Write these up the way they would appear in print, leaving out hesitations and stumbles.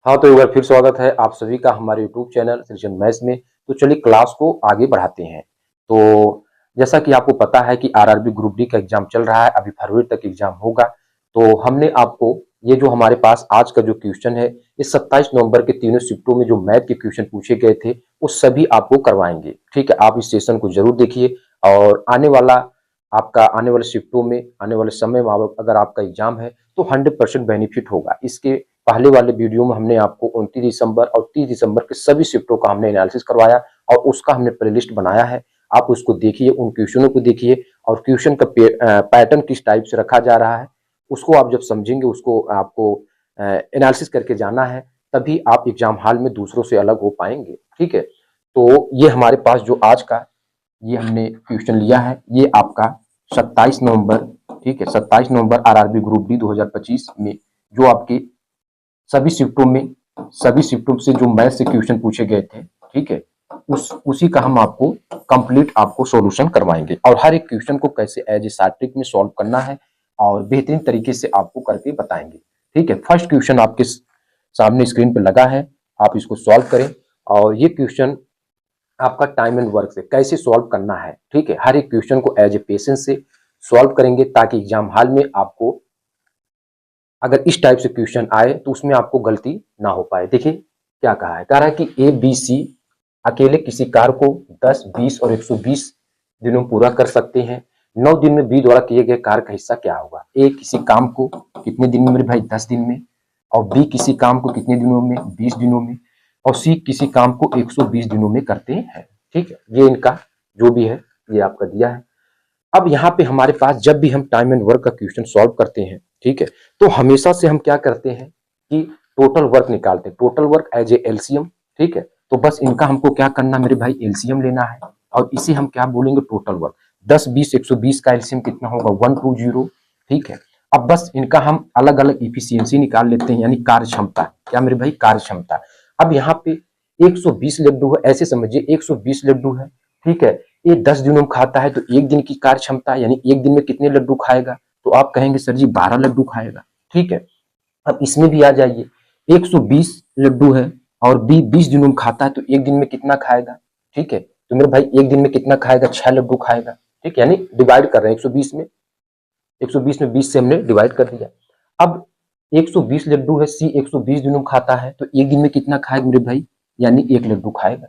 हाँ, तो एक बार फिर स्वागत है आप सभी का हमारे यूट्यूब चैनल सृजन मैथ्स में। तो चलिए क्लास को आगे बढ़ाते हैं। तो जैसा कि आपको पता है कि आरआरबी ग्रुप डी का एग्जाम चल रहा है, अभी फरवरी तक एग्जाम होगा। तो हमने आपको ये जो हमारे पास आज का जो क्वेश्चन है, इस 27 नवंबर के तीनों शिफ्टों में जो मैथ के क्वेश्चन पूछे गए थे, वो सभी आपको करवाएंगे। ठीक है, आप इस सेशन को जरूर देखिए और आने वाले शिफ्टों में, आने वाले समय में अगर आपका एग्जाम है तो 100% बेनिफिट होगा। इसके पहले वाले वीडियो में हमने आपको 29 दिसंबर और 30 दिसंबर के सभी शिफ्टों का हमने एनालिसिस करवाया और उसका हमने प्लेलिस्ट बनाया है। आप उसको देखिए, उन क्वेश्चनों को देखिए और क्वेश्चन का पैटर्न किस टाइप से रखा जा रहा है उसको आप जब समझेंगे, उसको आपको एनालिसिस करके जाना है, तभी आप एग्जाम हॉल में दूसरों से अलग हो पाएंगे। ठीक है, तो ये हमारे पास जो आज का ये हमने क्वेश्चन लिया है, ये आपका 27 नवंबर, ठीक है, 27 नवंबर आरआरबी ग्रुप डी 2025 में जो आपकी सभी शिफ्टों से जो मैथ से क्वेश्चन पूछे गए थे, ठीक है, उसी का हम आपको कंप्लीट आपको सॉल्यूशन करवाएंगे और हर एक क्वेश्चन को कैसे एज ए सार्टिक में सॉल्व करना है और बेहतरीन तरीके से आपको करके बताएंगे। ठीक है, फर्स्ट क्वेश्चन आपके सामने स्क्रीन पे लगा है, आप इसको सॉल्व करें और ये क्वेश्चन आपका टाइम एंड वर्क से कैसे सॉल्व करना है। ठीक है, हर एक क्वेश्चन को एज ए पेशेंस से सॉल्व करेंगे ताकि एग्जाम हॉल में आपको अगर इस टाइप से क्वेश्चन आए तो उसमें आपको गलती ना हो पाए। देखिए क्या कहा है, कह रहा है कि ए बी सी अकेले किसी कार्य को 10, 20 और 120 दिनों में पूरा कर सकते हैं। 9 दिन में बी द्वारा किए गए कार्य का हिस्सा क्या होगा। ए किसी काम को कितने दिन में मेरे भाई, 10 दिन में, और बी किसी काम को कितने दिनों में, 20 दिनों में, और सी किसी काम को 120 दिनों में करते हैं। ठीक है, ये इनका जो भी है ये आपका दिया है। अब यहाँ पे हमारे पास जब भी हम टाइम एंड वर्क का क्वेश्चन सॉल्व करते हैं, ठीक है, तो हमेशा से हम क्या करते हैं कि टोटल वर्क निकालते हैं, total work as a LCM. ठीक है, तो बस इनका हमको क्या करना मेरे भाई, एलसीएम लेना है और इसे हम क्या बोलेंगे, टोटल वर्क। 10, 20, 120 का एलसीएम कितना होगा, 120। ठीक है, अब बस इनका हम अलग अलग इफिशियंसी निकाल लेते हैं, यानी कार्य क्षमता। क्या मेरे भाई, कार्य क्षमता। अब यहाँ पे 120 लड्डू है, ऐसे समझिए 120 लड्डू है। ठीक है, ये 10 दिनों में खाता है तो एक दिन की कार्य क्षमता, यानी एक दिन में कितने लड्डू खाएगा, तो आप कहेंगे सर जी 12 लड्डू खाएगा। ठीक है, अब इसमें भी आ जाइए, 120 लड्डू है और बी 20 दिनों में खाता है तो एक दिन में कितना खाएगा। ठीक है, तो मेरे भाई एक दिन में कितना खाएगा, 6 लड्डू खाएगा। ठीक, यानी डिवाइड कर रहे हैं 120 में, 120 में 20 से हमने डिवाइड कर दिया। अब 120 लड्डू है, सी 120 दिनों में खाता है तो एक दिन में कितना खाएगा मेरे भाई, यानी एक लड्डू खाएगा।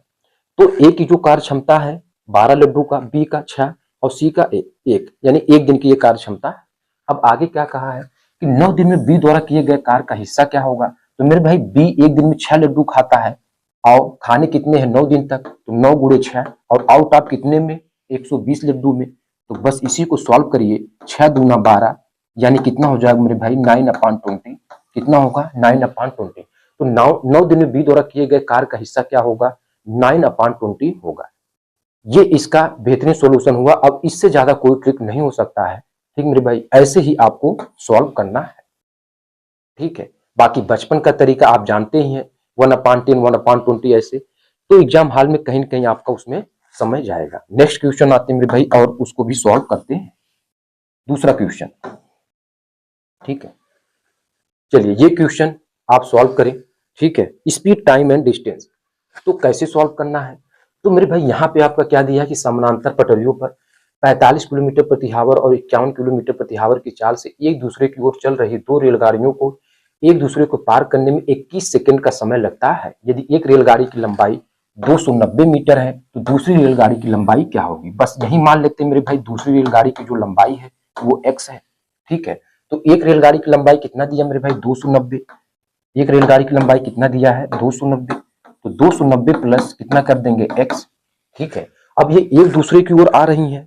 तो ए की जो कार्य क्षमता है 12 लड्डू का, बी का 6 और सी का 1, यानी एक दिन की ये कार्य क्षमता है। अब आगे क्या कहा है कि 9 दिन में बी द्वारा किए गए कार्य का हिस्सा क्या होगा। तो मेरे भाई बी एक दिन में 6 लड्डू खाता है और खाने कितने हैं 9 दिन तक, तो 9 गुणे 6 और आउट ऑफ कितने में, 120 लड्डू में। तो बस इसी को सॉल्व करिए, 6 दूना 12, यानी कितना हो जाएगा मेरे भाई 9/20। कितना होगा, 9/20। तो 9 दिन में बी द्वारा किए गए कार्य का हिस्सा क्या होगा, 9/20 होगा। ये इसका बेहतरीन सॉल्यूशन हुआ। अब इससे ज्यादा कोई ट्रिक नहीं हो सकता है। ठीक मेरे भाई, ऐसे ही आपको सॉल्व करना है। ठीक है, बाकी बचपन का तरीका आप जानते ही हैं, 1/10, 1/20 ऐसे। तो एग्जाम हॉल में कहीं ना कहीं आपका उसमें समय जाएगा। नेक्स्ट क्वेश्चन आते हैं मेरे भाई और उसको भी सॉल्व करते हैं। दूसरा क्वेश्चन, ठीक है, चलिए ये क्वेश्चन आप सॉल्व करें। ठीक है, स्पीड, टाइम एंड डिस्टेंस, तो कैसे सॉल्व करना है। तो मेरे भाई यहाँ पे आपका क्या दिया है कि समानांतर पटरियों पर 45 किलोमीटर प्रति हावर और 51 किलोमीटर प्रति हावर की चाल से एक दूसरे की ओर चल रही दो रेलगाड़ियों को एक दूसरे को पार करने में 21 सेकंड का समय लगता है। यदि एक रेलगाड़ी की लंबाई 290 मीटर है तो दूसरी रेलगाड़ी की लंबाई क्या होगी। बस यही मान लेते हैं मेरे भाई, दूसरी रेलगाड़ी की जो लंबाई है वो x है। ठीक है, तो एक रेलगाड़ी की लंबाई कितना दिया मेरे भाई, 290। एक रेलगाड़ी की लंबाई कितना दिया है, 290। तो 290 प्लस कितना कर देंगे, x। ठीक है, अब ये एक दूसरे की ओर आ रही हैं।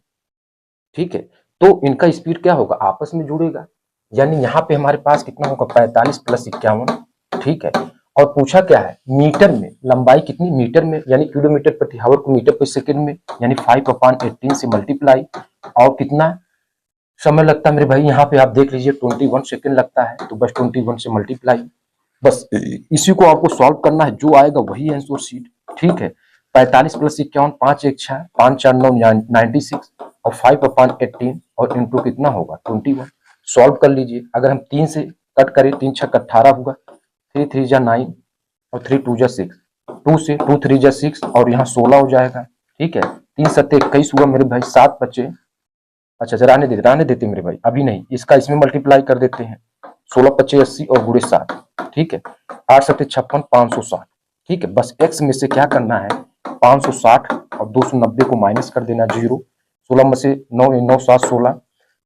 ठीक है, तो इनका स्पीड क्या होगा, आपस में जुड़ेगा, यानी यहाँ पे हमारे पास कितना होगा, 45 प्लस 51। ठीक है, और पूछा क्या है, मीटर में, लंबाई कितनी मीटर में, यानी किलोमीटर प्रति हावर को मीटर प्रति सेकंड में, यानी 5/18 से मल्टीप्लाई। और कितना समय लगता है मेरे भाई, यहाँ पे आप देख लीजिए 21 सेकंड लगता है, तो बस 21 से मल्टीप्लाई। बस इसी को आपको सॉल्व करना है, जो आएगा वही आंसर शीट। ठीक है, 45 प्लस 51, 5 1 6, 5 4 9 96 और 5/18 और इंटू कितना होगा, 21। सॉल्व कर लीजिए, अगर हम 3 से कट करें, 3 6 18 होगा, 3 3 जा 9, और 3 2 जा 6, 2 से 2 3 जा 6 और यहाँ 16 हो जाएगा। ठीक है, 3 7 21 हुआ मेरे भाई, 7 बचे। अच्छा अच्छा, रहने देते मेरे भाई, अभी नहीं, इसका इसमें मल्टीप्लाई कर देते हैं। 16 25 80 और गुणे 7। ठीक है, 8 7 56 560। ठीक है, बस x में से क्या करना है, 560 और 290 को माइनस कर देना, 0। 16 में से 9 9 7 16।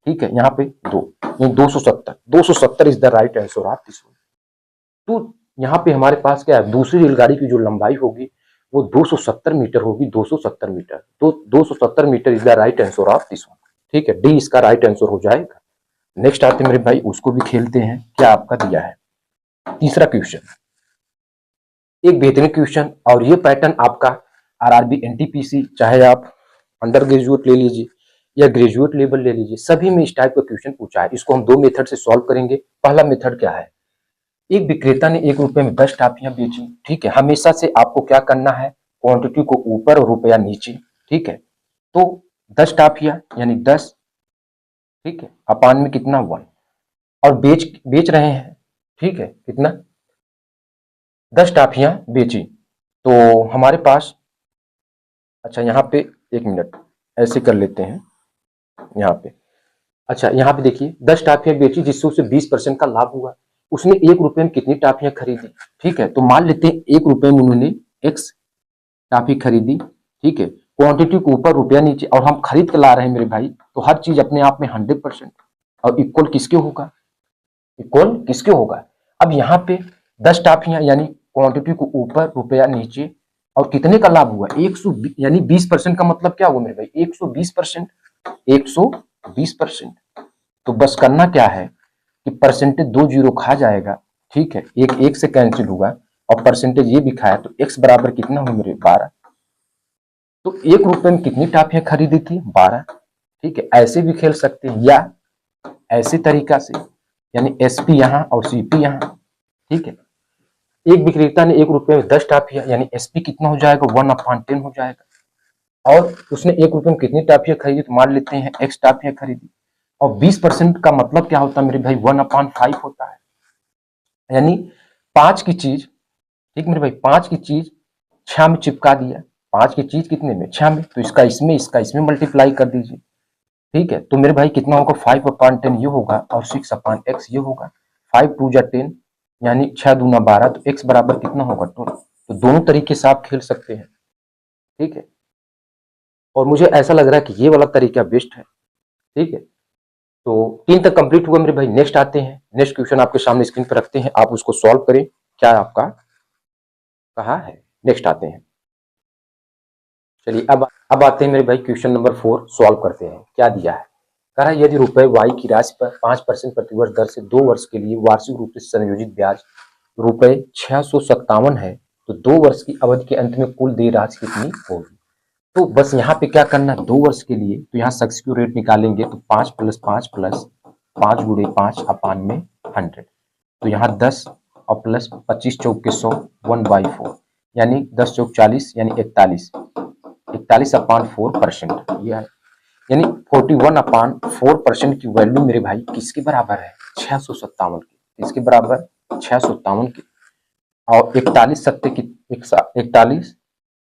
ठीक है, यहाँ पे 2, ये 270। 270 is the right answer of this one. तो यहाँ पे हमारे पास क्या है, दूसरी रेलगाड़ी की जो लंबाई होगी वो 270 मीटर होगी, 270 मीटर। तो 270 metre is the right answer of this one. ठीक है, डी इसका राइट आंसर हो जाएगा। नेक्स्ट आते मेरे भाई, उसको भी खेलते हैं, क्या आपका दिया है। तीसरा क्वेश्चन, एक बेहतरीन क्वेश्चन, और ये पैटर्न आपका आरआरबी एनटीपीसी, चाहे आप अंडर ग्रेजुएट ले लीजिए या ग्रेजुएट लेवल ले लीजिए, सभी में इस टाइप का क्वेश्चन पूछा है। इसको हम 2 मेथड से सॉल्व करेंगे। पहला मेथड क्या है, एक विक्रेता ने 1 रुपए में 10 टाफियां बेची। ठीक है, हमेशा से आपको क्या करना है, क्वांटिटी को ऊपर और रुपया नीचे। ठीक है, तो 10 टाफियां यानी 10, ठीक है, अपान में कितना 1, और बेच रहे हैं। ठीक है, कितना, 10 टाफियां बेची। तो हमारे पास, अच्छा यहाँ पे 1 मिनट ऐसे कर लेते हैं यहाँ पे। अच्छा यहाँ पे देखिए, 10 टाफियां बेची जिससे उसे 20% का लाभ हुआ। उसने 1 रुपए में कितनी टाफियां खरीदी। ठीक है, तो मान लेते हैं 1 रुपए में उन्होंने x टाफी खरीदी। ठीक है, क्वांटिटी को ऊपर रुपया नीचे, और हम खरीद के ला रहे हैं मेरे भाई, तो हर चीज अपने आप में 100%, और इक्वल किसके होगा, इक्वल किसके होगा। अब यहाँ पे 10 टाफियां यानी क्वांटिटी को ऊपर रुपया नीचे, और कितने का लाभ हुआ, 120, यानी 20% का मतलब क्या हुआ मेरे भाई, 120%, 120%। तो बस करना क्या है कि परसेंटेज 2 जीरो खा जाएगा। ठीक है, एक एक से कैंसिल हुआ, और परसेंटेज ये भी खाया, तो x बराबर कितना हुआ मेरे, 12। तो 1 रुपए में कितनी टाफियां खरीदी थी, 12। ठीक है, ऐसे भी खेल सकते हैं, या ऐसे तरीका से, यानी एसपी यहाँ और सीपी यहाँ। ठीक है, एक विक्रेता ने 1 रुपए में 10 टाफियां, यानी एसपी कितना हो जाएगा, 1/10 हो जाएगा। और उसने 1 रुपए में कितनी टाफियां खरीदी, तो मान लेते हैं x टाफियां खरीदी, और 20% का मतलब क्या होता है मेरे भाई, 1/5 होता है। यानी 5 की चीज, ठीक मेरे भाई, 5 की चीज 6 में चिपका दिया। 5 की चीज कितने में, 6 में, तो इसका इसमें मल्टीप्लाई कर दीजिए। ठीक है, तो मेरे भाई कितना होगा, 5/10 ये होगा, और 6/x ये होगा। 5 2 जा 10, यानी 6 दूना 12, तो x बराबर कितना होगा, 12। तो दोनों तरीके से आप खेल सकते हैं। ठीक है, और मुझे ऐसा लग रहा है कि ये वाला तरीका बेस्ट है। ठीक है, तो 3 तक कंप्लीट हुआ मेरे भाई। नेक्स्ट आते हैं, नेक्स्ट क्वेश्चन आपके सामने स्क्रीन पर रखते हैं, आप उसको सॉल्व करें, क्या आपका कहा है। नेक्स्ट आते हैं, चलिए अब आते हैं मेरे भाई, क्वेश्चन नंबर 4 सॉल्व करते हैं। क्या दिया है, कह रहा है यदि रुपए y की राशि पर 5% प्रतिवर्ष दर से 2 वर्ष के लिए वार्षिक रूप से संयोजित ब्याज रुपए 657 है, तो 2 वर्ष की अवधि के अंत में कुल देय राशि कितनी होगी। तो बस यहाँ पे क्या करना है, 2 वर्ष के लिए, तो यहाँ सब्स्टिट्यूट रेट निकालेंगे, तो 5 + 5 + 5 × 5 अपान में 100। तो यहाँ 10 और प्लस 25 चौक के 100, 1/4, यानी 10 चौक 40, यानी 41, 41/4%। यह है, यानी 41/4% की वैल्यू मेरे भाई किसके बराबर है, 657 की। इसके बराबर 657 की, और 41 सत्ते की 41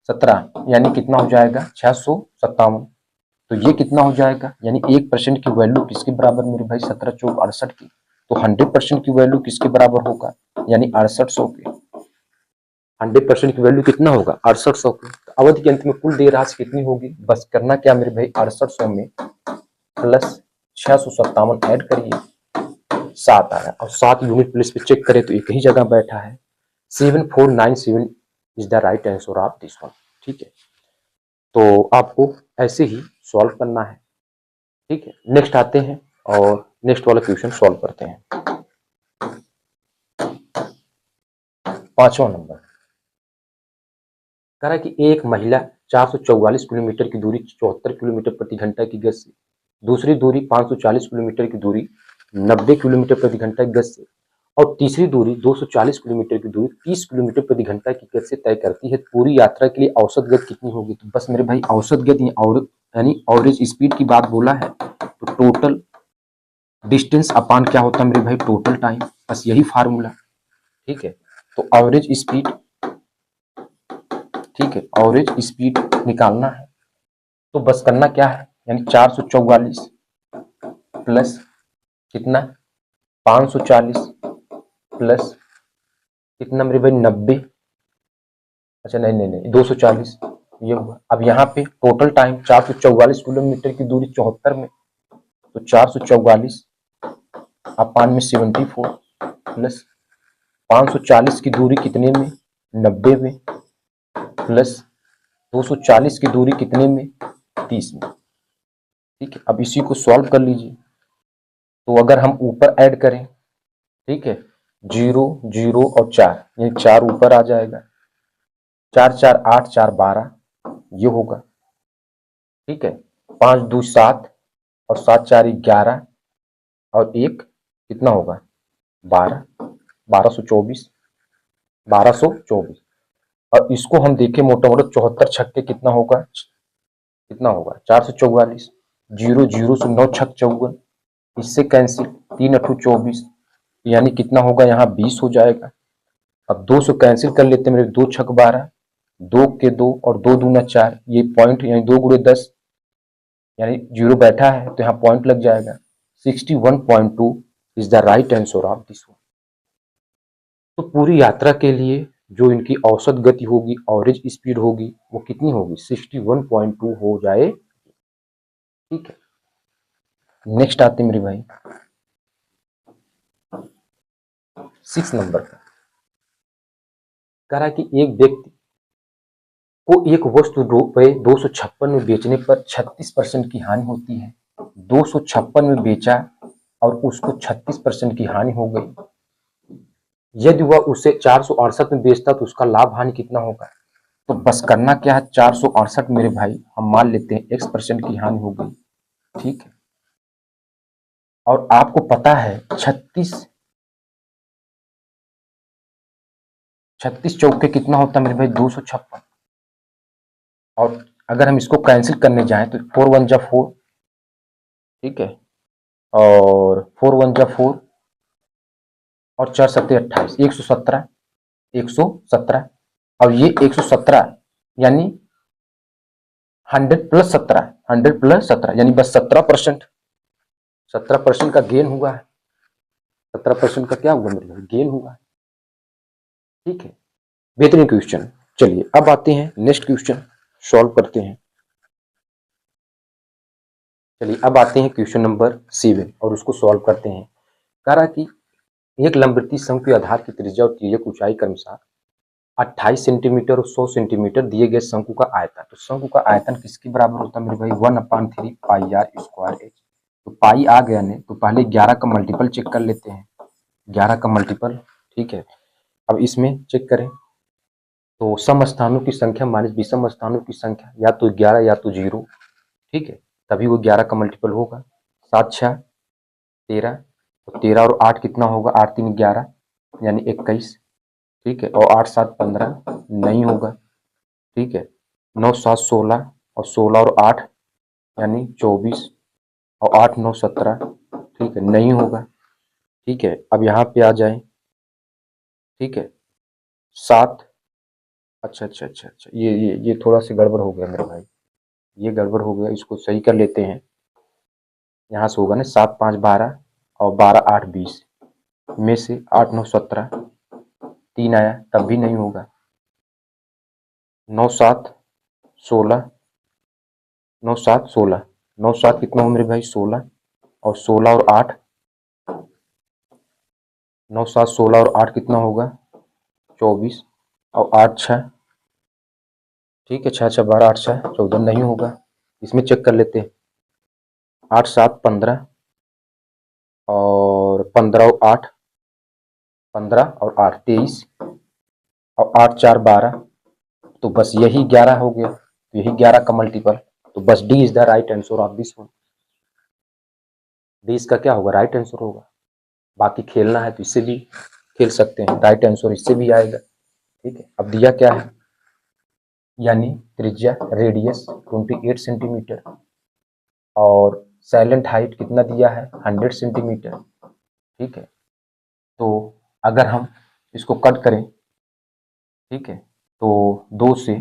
17, यानी कितना हो जाएगा, 657। तो ये कितना हो जाएगा, यानी 1% की वैल्यू किसके बराबर मेरे भाई, 17 चौक 68 की। तो 100% की वैल्यू किसके बराबर होगा, यानी 6800 की। 100% की वैल्यू कितना होगा, 6800 की। तो अवधि के अंत में कुल देय राशि कितनी होगी, बस करना क्या मेरे भाई, 6800 में प्लस 657 ऐड करिए, 7 आया, और 7 यूनिट प्लेस पे चेक करें तो एक ही जगह बैठा है। 7497 is the right answer of this one. ठीक है, तो आपको ऐसे ही सॉल्व करना है। ठीक है, नेक्स्ट आते हैं और नेक्स्ट वाला क्वेश्चन सॉल्व करते हैं। 5वां नंबर कह रहा है कि एक महिला 444 किलोमीटर की दूरी 74 किलोमीटर प्रति घंटा की गति से, दूसरी दूरी 540 किलोमीटर की दूरी 90 किलोमीटर प्रति घंटा की गति से, और तीसरी दूरी 240 किलोमीटर की दूरी 30 किलोमीटर प्रति घंटा की गति से तय करती है। पूरी यात्रा के लिए औसत गति कितनी होगी। तो बस मेरे भाई औसत गति और यानी एवरेज स्पीड की बात बोला है, तो टोटल डिस्टेंस अपान क्या होता है मेरे भाई, टोटल टाइम, बस यही फार्मूला। ठीक है, तो एवरेज स्पीड ठीक है, एवरेज स्पीड निकालना है। तो बस करना क्या है, यानी 444 प्लस कितना 540 प्लस कितना मेरे भाई 90, अच्छा नहीं नहीं नहीं 240 ये हुआ। अब यहाँ पे टोटल टाइम 444 किलोमीटर की दूरी 74 में, तो 444 अपान में 74 प्लस 540 की दूरी कितने में 90 में प्लस 240 की दूरी कितने में 30 में। ठीक है, अब इसी को सॉल्व कर लीजिए। तो अगर हम ऊपर ऐड करें, ठीक है, 0 0 और 4, ये 4 ऊपर आ जाएगा, 4 4 8 4 12 ये होगा। ठीक है, 5 2 7 और 7 4 11 और 1 कितना होगा 12, 1224 1224। और इसको हम देखें मोटा मोटा 74 छक्के कितना होगा 444, 0 0 से 9 छक 54, इससे कैंसिल 3 8 24, यानी कितना होगा यहाँ 20 हो जाएगा। अब 2 से कैंसिल कर लेते हैं मेरे, 2 छक 12, 2 के 2 और 2 दूना 4, ये पॉइंट यानी 2 गुणे 10 यानी 0 बैठा है तो यहाँ पॉइंट लग जाएगा। 61.2 is the right answer of this one. तो पूरी यात्रा के लिए जो इनकी औसत गति होगी, एवरेज स्पीड होगी, वो कितनी होगी 61.2 हो जाए। ठीक है, नेक्स्ट आते मेरे भाई 6 नंबर का। कह रहा है कि एक व्यक्ति को एक वस्तु रुपये 256 में बेचने पर 36% की हानि होती है। 256 में बेचा और उसको 36% की हानि हो गई। यदि वह उसे 468 में बेचता तो उसका लाभ हानि कितना होगा। तो बस करना क्या है, 468 मेरे भाई हम मान लेते हैं x% की हानि हो गई। ठीक है, और आपको पता है 36 चौके कितना होता है मेरे भाई 256। और अगर हम इसको कैंसिल करने जाएं तो 4 1 जा 4, ठीक है, और 4 1 जा 4 और 4 7 28, 117 117। और ये 117 यानी 100 प्लस 17, 100 प्लस 17 यानी बस 17%, 17% का गेन हुआ है। 17% का क्या हुआ मेरे भाई गेन हुआ है। ठीक है, बेहतरीन क्वेश्चन। चलिए अब आते हैं नेक्स्ट क्वेश्चन सॉल्व करते हैं। चलिए अब आते हैं क्वेश्चन नंबर 7 और उसको सॉल्व करते हैं। कह रहा कि एक लंबवृत्तीय शंकु के आधार की त्रिज्या और तिर्यक ऊंचाई के अनुसार 28 सेंटीमीटर और 100 सेंटीमीटर दिए गए शंकु का आयतन। तो शंकु का आयतन किसके बराबर होता है मेरे भाई 1/3 पाई आर स्क्वायर एच। तो पाई आ गया ने तो पहले 11 का मल्टीपल चेक कर लेते हैं, 11 का मल्टीपल। ठीक है, अब इसमें चेक करें तो सम स्थानों की संख्या माइनस विषम स्थानों की संख्या या तो 11 या तो 0। ठीक है, तभी वो 11 का मल्टीपल होगा। 7 6 13, तो 13 और 8 कितना होगा 8 3 11 यानी 21। ठीक है, और 8 7 15 नहीं होगा। ठीक है, 9 7 16 और 16 और 8 यानी 24 और 8 9 17। ठीक है, नहीं होगा। ठीक है, अब यहाँ पे आ जाए। ठीक है, 7, अच्छा अच्छा अच्छा अच्छा ये थोड़ा सा गड़बड़ हो गया मेरे भाई, ये गड़बड़ हो गया, इसको सही कर लेते हैं। यहाँ से होगा ना 7 5 12 और 12 8 20 में से 8 9 17, 3 आया तब भी नहीं होगा। 9 7 16, 9 7 16, 9 7 कितना हो मेरे भाई 16 और 16 और 8, 9 7 16 और 8 कितना होगा 24 और 8 6, ठीक है 6 6 12 8 6 14 नहीं होगा। इसमें चेक कर लेते हैं 8 7 15 और 15 और 8 15 और 8 23 और 8 4 12, तो बस यही 11 हो गया, तो यही 11 का मल्टीपल। तो बस D is the right answer of this one. D इसका क्या होगा राइट आंसर होगा। बाकी खेलना है तो इससे भी खेल सकते हैं, राइट आंसर इससे भी आएगा। ठीक है, अब दिया क्या है, यानी त्रिज्या रेडियस 28 सेंटीमीटर और साइलेंट हाइट कितना दिया है 100 सेंटीमीटर। ठीक है, तो अगर हम इसको कट करें, ठीक है, तो 2 से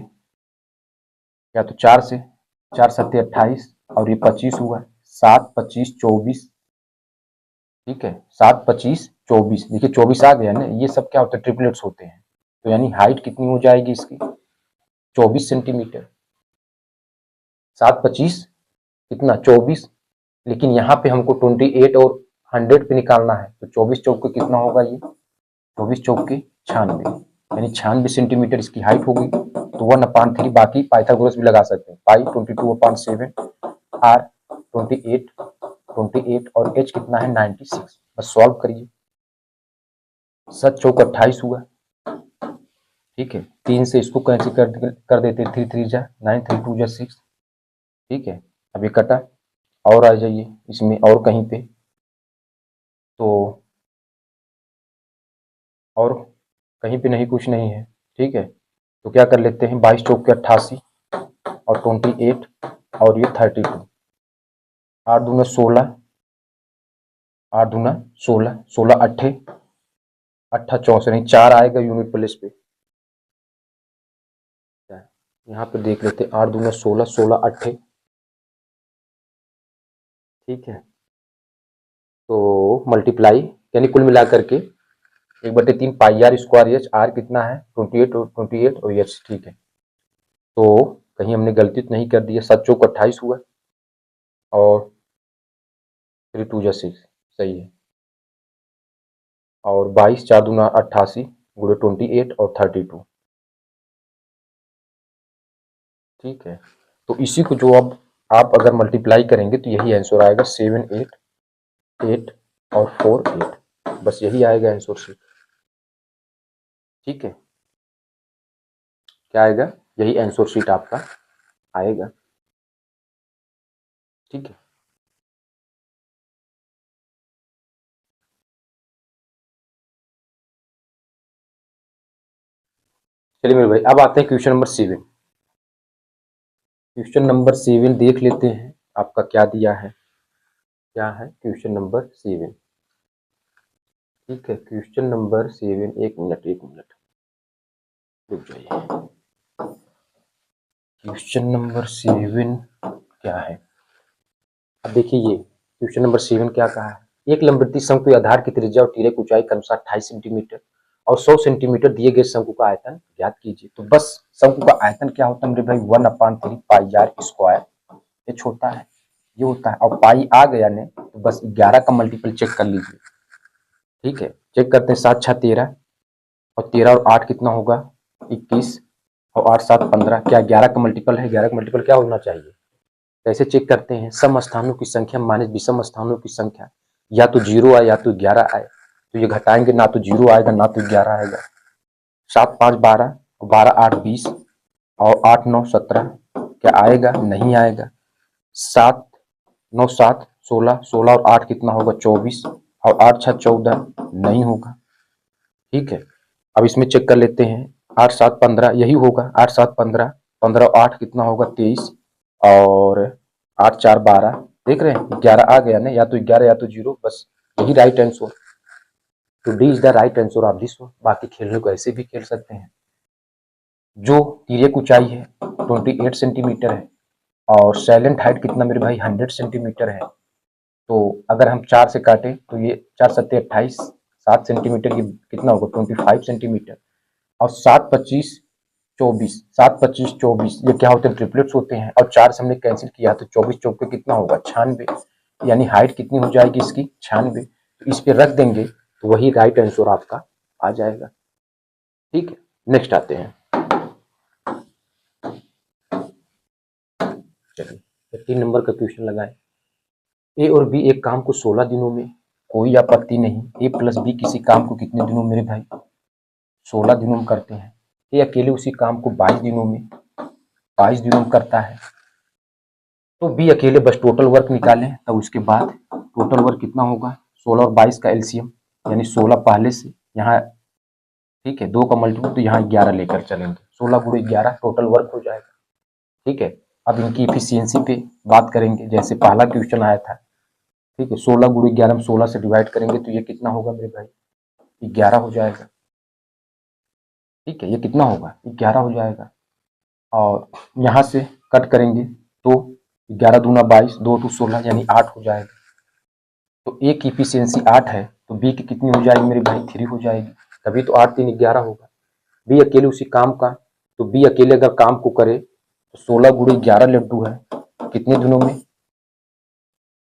या तो 4 से, 4 सत्ते 28 और ये 25 हुआ, 7 25 24, ठीक है, 7 25 24, देखिए 24 आ गया ना, ये सब क्या होता है, ट्रिपलेट्स होते हैं। तो यानी हाइट कितनी हो जाएगी इसकी, 24 सेंटीमीटर। 7 25 कितना, 24, लेकिन यहाँ पे हमको 28 और 100 पे निकालना है, तो 24 चौक के कितना होगा ये, 24 चौक के 96, यानी 96 सेंटीमीटर इसकी हाइट होगी। तो 1/3, बाकी पाइथागोरस भी लगा सकते हैं, पाई 22/7, आर 28 और एच कितना है 96। बस सॉल्व करिए, 7 चौक 28 हुआ, ठीक है, 3 से इसको कैंसिल कर देते, 3 3 जा 9, 3 2 जा 6, ठीक है। अब ये कटा, और आ जाइए इसमें और कहीं पे, तो और कहीं पे नहीं, कुछ नहीं है, ठीक है। तो क्या कर लेते हैं, 22 चौक के 88 और 28 और ये 32, 8 दूना 16, 8 दूना 16, 16 अट्ठे 64, नहीं 4 आएगा यूनिट प्लेस पे, यहाँ पे देख लेते हैं, 8 दूना 16, 16 अट्ठे, ठीक है। तो मल्टीप्लाई, यानी कुल मिला करके 1/3 पाई आर स्क्वायर एच, आर कितना है 28 और एच, ठीक है। तो कहीं हमने गलती तो नहीं कर दी है, 7 चौक 28 हुआ और 3 2 जा 6, सही है। और 22 4 दूना 88 गुणे 28 और 32, ठीक है। तो इसी को जो अब आप अगर मल्टीप्लाई करेंगे तो यही आंसर आएगा, 7 8 8 और 4 8, बस यही आएगा आंसर से, ठीक है। क्या आएगा, यही आंसर शीट आपका आएगा, ठीक है। चलिए मेरे भाई, अब आते हैं क्वेश्चन नंबर 7। क्वेश्चन नंबर 7 देख लेते हैं आपका क्या दिया है, क्या है क्वेश्चन नंबर 7, ठीक है। क्वेश्चन नंबर 7, एक मिनट रुक जाइए। क्वेश्चन नंबर 7 क्या है, अब देखिए ये क्वेश्चन नंबर 7 क्या कहा है, एक लंबवृत्तीय शंकु के आधार की त्रिज्या और तिर्यक ऊंचाई के अनुसार 28 सेंटीमीटर और 100 सेंटीमीटर दिए गए शंकु का आयतन ज्ञात कीजिए। तो बस शंकु का आयतन क्या होता है मेरे भाई, 1/3 पाई आर स्क्वायर, ये छोटा है, ये होता है, और पाई आ गया ने तो बस 11 का मल्टीपल चेक कर लीजिए, ठीक है। चेक करते हैं, 7 6 13 और 13 और 8 कितना होगा 21 और 8 7 15, क्या 11 का मल्टीपल है, 11 का मल्टीपल क्या होना चाहिए। कैसे चेक करते हैं, सम स्थानों की संख्या माइनस विषम स्थानों की संख्या, या तो 0 आए या तो 11 आए, तो ये घटाएंगे, ना तो 0 आएगा ना तो 11 आएगा। 7 5 12, 12 8 20 और 8 9 17, क्या आएगा, नहीं आएगा। 7 9 7 16, 16 और 8 कितना होगा 24 और 8 6 14, नहीं होगा, ठीक है। अब इसमें चेक कर लेते हैं, 8 7 15 यही होगा, 8 7 15, 15 और 8 कितना होगा 23 और 8 4 12, देख रहे हैं 11 आ गया ना, या तो 11 या तो 0, बस यही राइट आंसर। तो D is the right answer of this one. बाकी खेलने को ऐसे भी खेल सकते हैं। जो तिर्यक ऊंचाई है 28 सेंटीमीटर है और साइलेंट हाइट कितना मेरे भाई 100 सेंटीमीटर है। तो अगर हम 4 से काटें तो ये 4 सत्ते 28, 7 सेंटीमीटर, ये कितना होगा 25 सेंटीमीटर और 7 25 24, 7 25 24, ये क्या होते हैं ट्रिपलेट्स होते हैं, और 4 से हमने कैंसिल किया तो 24 चौक पे कितना होगा 96, यानी हाइट कितनी हो जाएगी इसकी 96। तो इस पे रख देंगे तो वही राइट आंसर आपका आ जाएगा, ठीक है। नेक्स्ट आते हैं, चलिए 3 नंबर का क्वेश्चन लगाएं। ए और बी एक काम को 16 दिनों में, कोई आपत्ति नहीं, ए प्लस बी किसी काम को कितने दिनों मेरे भाई 16 दिनों में करते हैं। ए अकेले उसी काम को 22 दिनों में, 22 दिनों में करता है। तो बी अकेले बस टोटल वर्क निकालें, तब उसके बाद टोटल वर्क कितना होगा 16 और 22 का एलसीएम, यानी 16 पहले से यहाँ, ठीक है, 2 का मल्टीपल तो यहाँ 11 लेकर चलेंगे, 16 गुणे 11 टोटल वर्क हो जाएगा, ठीक है। अब इनकी इफिशियंसी पे बात करेंगे, जैसे पहला क्वेश्चन आया था, ठीक है, 16 गुणे 11 में 16 से डिवाइड करेंगे तो ये कितना होगा मेरे भाई 11 हो जाएगा, ठीक है, ये कितना होगा 11 हो जाएगा। और यहाँ से कट करेंगे तो 11 दूना 22, 2 2 16 यानी 8 हो जाएगा। तो ए की इफिशियंसी 8 है तो बी की कितनी हो जाएगी मेरे भाई? 3 हो जाएगी। तभी तो 8 3 11 होगा। बी अकेले उसी काम का, तो बी अकेले अगर काम को करे तो 16 गुणे 11 लड्डू है। कितने दिनों में?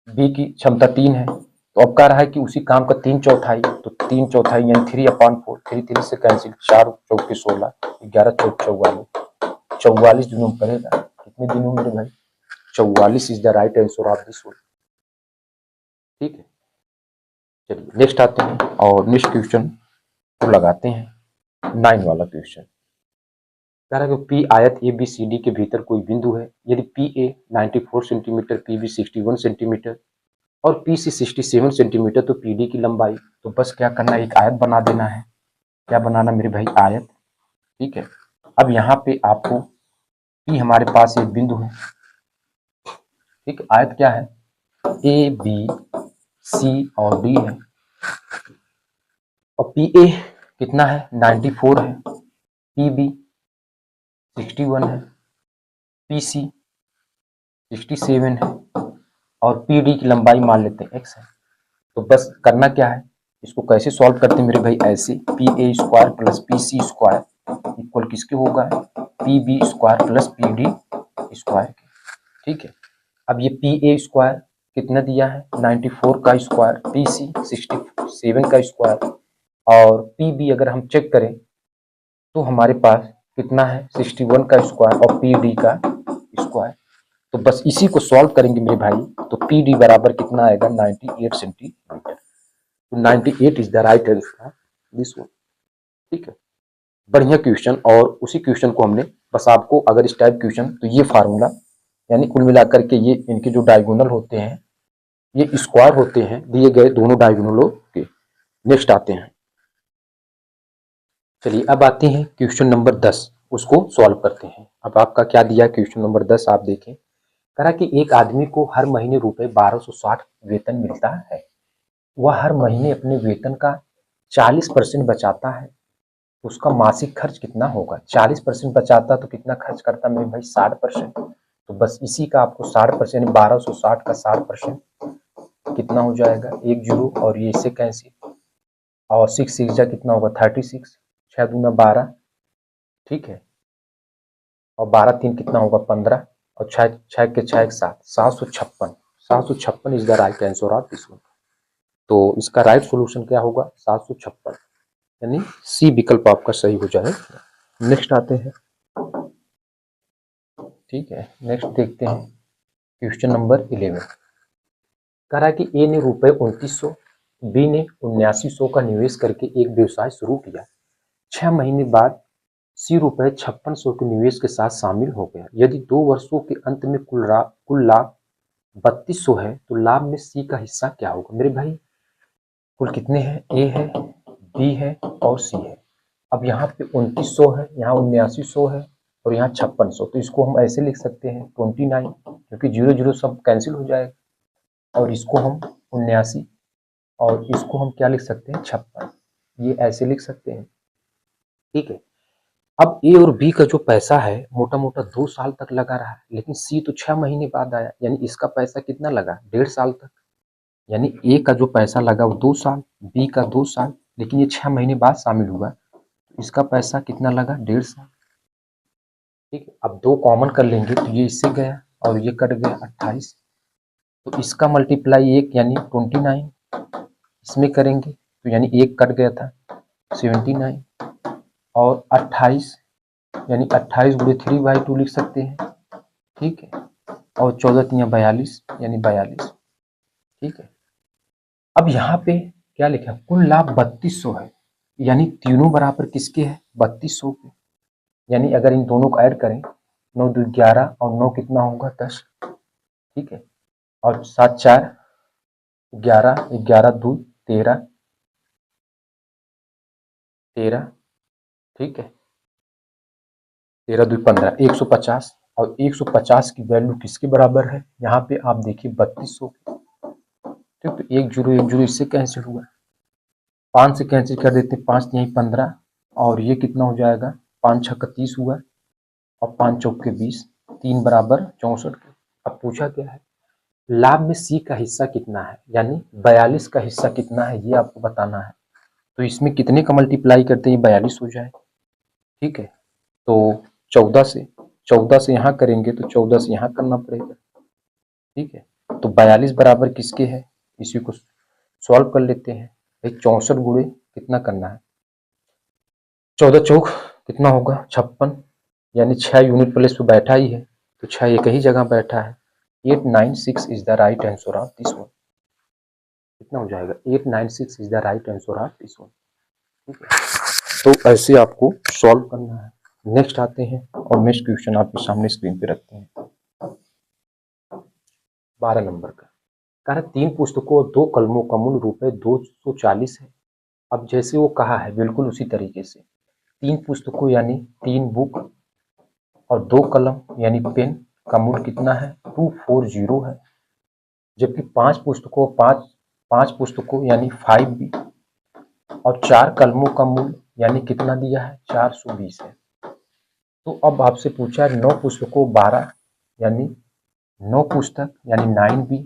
बी की क्षमता 3 है तो अब कह रहा है कि उसी काम का 3/4, तो 3/4 यानी 3/4, 3 3 से कैंसिल, 4 चौके 16, 11 चौक 44, 44 दिनों में करेगा। कितने दिनों मेरे भाई? 44 is the right answer of this one. ठीक है, चलिए नेक्स्ट आते हैं और नेक्स्ट क्वेश्चन को लगाते हैं 9 वाला क्वेश्चन। कह रहा है कि पी आयत ए बी सी डी के भीतर कोई बिंदु है, यदि P A 94 centimetre, P B 61 centimetre और पी सी 67 सेंटीमीटर, तो पी डी की लंबाई, तो बस क्या करना है, एक आयत बना देना है। क्या बनाना मेरे भाई? आयत। ठीक है, अब यहाँ पे आपको पी हमारे पास एक बिंदु है। ठीक है, आयत क्या है? ए बी सी और डी है और पी ए कितना है? 94 है, पी बी 61 है, पी सी 67 है और पी डी की लंबाई मान लेते हैं x है। तो बस करना क्या है, इसको कैसे सॉल्व करते हैं मेरे भाई? ऐसे P A square plus P C square equal किसके होगा? P B square plus P D square के। ठीक है, अब ये पी ए स्क्वायर कितना दिया है? 94 का स्क्वायर, पी सी 67 का स्क्वायर और पी बी अगर हम चेक करें तो हमारे पास कितना है? 61 का स्क्वायर और पी डी का स्क्वायर। तो बस इसी को सॉल्व करेंगे मेरे भाई, तो पी डी बराबर कितना आएगा? 98 सेंटीमीटर। तो 98 is the right answer this one. ठीक है, बढ़िया क्वेश्चन। और उसी क्वेश्चन को हमने बस आपको अगर इस टाइप क्वेश्चन, तो ये फार्मूला यानी कुल मिलाकर के ये इनके जो डायगोनल होते हैं ये स्क्वायर होते हैं दिए गए दोनों डायगोनलों के। नेक्स्ट आते हैं, चलिए अब आते हैं क्वेश्चन नंबर 10, उसको सॉल्व करते हैं। अब आपका क्या दिया क्वेश्चन नंबर 10 आप देखें। कहा कि एक आदमी को हर महीने रुपए 1260 वेतन मिलता है, वह हर महीने अपने वेतन का 40% बचाता है, उसका मासिक खर्च कितना होगा? 40% बचाता तो कितना खर्च करता मेरे भाई? 60%। तो बस इसी का आपको 60%, 1260 का 60% कितना हो जाएगा? 1 जीरो और ये इससे कैंसिल और 6 6 जा कितना होगा? 36, 6 दूना 12। ठीक है, और 12 3 कितना होगा? 15 और 6 6 के 6 7, 756। 756 is the right answer of this one. तो इसका राइट सॉल्यूशन क्या होगा? 756 यानी सी विकल्प आपका सही हो जाएगा। नेक्स्ट आते हैं, ठीक है, नेक्स्ट देखते हैं क्वेश्चन नंबर 11। कह रहा है कि ए ने रुपए 2900, बी ने 7900 का निवेश करके एक व्यवसाय शुरू किया। 6 महीने बाद सी रुपए 5600 के निवेश के साथ शामिल हो गया। यदि 2 वर्षों के अंत में कुल लाभ 3200 है तो लाभ में सी का हिस्सा क्या होगा? मेरे भाई कुल कितने हैं? ए है, बी है और सी है। अब यहाँ पे 2900 है, यहाँ 7900 है और यहाँ 5600, तो इसको हम ऐसे लिख सकते हैं 29, क्योंकि 0 0 सब कैंसिल हो जाएगा और इसको हम 79 और इसको हम क्या लिख सकते हैं? 56, ये ऐसे लिख सकते हैं। ठीक है, अब ए और बी का जो पैसा है मोटा मोटा 2 साल तक लगा रहा है, लेकिन सी तो 6 महीने बाद आया, यानी इसका पैसा कितना लगा? 1.5 साल तक। यानी ए का जो पैसा लगा वो 2 साल, बी का 2 साल, लेकिन ये 6 महीने बाद शामिल हुआ, इसका पैसा कितना लगा? 1.5 साल। ठीक है, अब 2 कॉमन कर लेंगे तो ये इससे गया और ये कट गया 28, तो इसका मल्टीप्लाई 1 यानी 29, इसमें करेंगे तो यानी 1 कट गया था 79 और 28 यानी 28 गुणे 3/2 लिख सकते हैं। ठीक है, और 14 3 42 यानी 42। ठीक है, अब यहाँ पे क्या लिखा? कुल लाभ 3200 है, यानी तीनों बराबर किसके है? 3200 के। यानी अगर इन दोनों को ऐड करें 9 2 11 और 9 कितना होगा? 10। ठीक है, और 7 4 11, 11 2 13 13। ठीक है, 13 2 15, 150 और 150 की वैल्यू किसके बराबर है? यहाँ पे आप देखिए 3200। ठीक, तो 1 0 इससे कैंसिल हुआ, 5 से कैंसिल कर देते हैं, 5 यहीं 15 और ये कितना हो जाएगा? 5 6 30 हुआ और 5 चौके 20, 3 बराबर 64 के। अब पूछा क्या है, लाभ में सी का हिस्सा कितना है, यानी 42 का हिस्सा कितना है, ये आपको बताना है। तो इसमें कितने का मल्टीप्लाई करते हैं 42 हो जाए, ठीक है। तो 14 से यहाँ करेंगे तो 14 से यहाँ करना पड़ेगा, ठीक है। तो 42 बराबर किसके है, इसी को सॉल्व कर लेते हैं भाई। 64 गुणे कितना करना है, 14 चौक कितना होगा 56, यानी 6 यूनिट प्लेस पे बैठा ही है, तो 6 एक ही जगह बैठा है। 896 is the right answer of this one. कितना हो जाएगा, 896 is the right answer of this one, ठीक है। तो ऐसे आपको सॉल्व करना है। नेक्स्ट आते हैं और नेक्स्ट क्वेश्चन आपके सामने स्क्रीन पे रखते हैं। 12 नंबर का कह रहा 3 पुस्तकों और 2 कलमों का मूल्य रुपए 240 है। अब जैसे वो कहा है बिल्कुल उसी तरीके से 3 पुस्तकों यानी 3 बुक और 2 कलम यानी पेन का मूल्य कितना है 240 है। जबकि 5 पुस्तकों 5 पुस्तकों यानी 5B और 4 कलमों का मूल्य यानी कितना दिया है 420 है। तो अब आपसे पूछा है 9 पुस्तकों 12 यानी 9 पुस्तक यानी 9B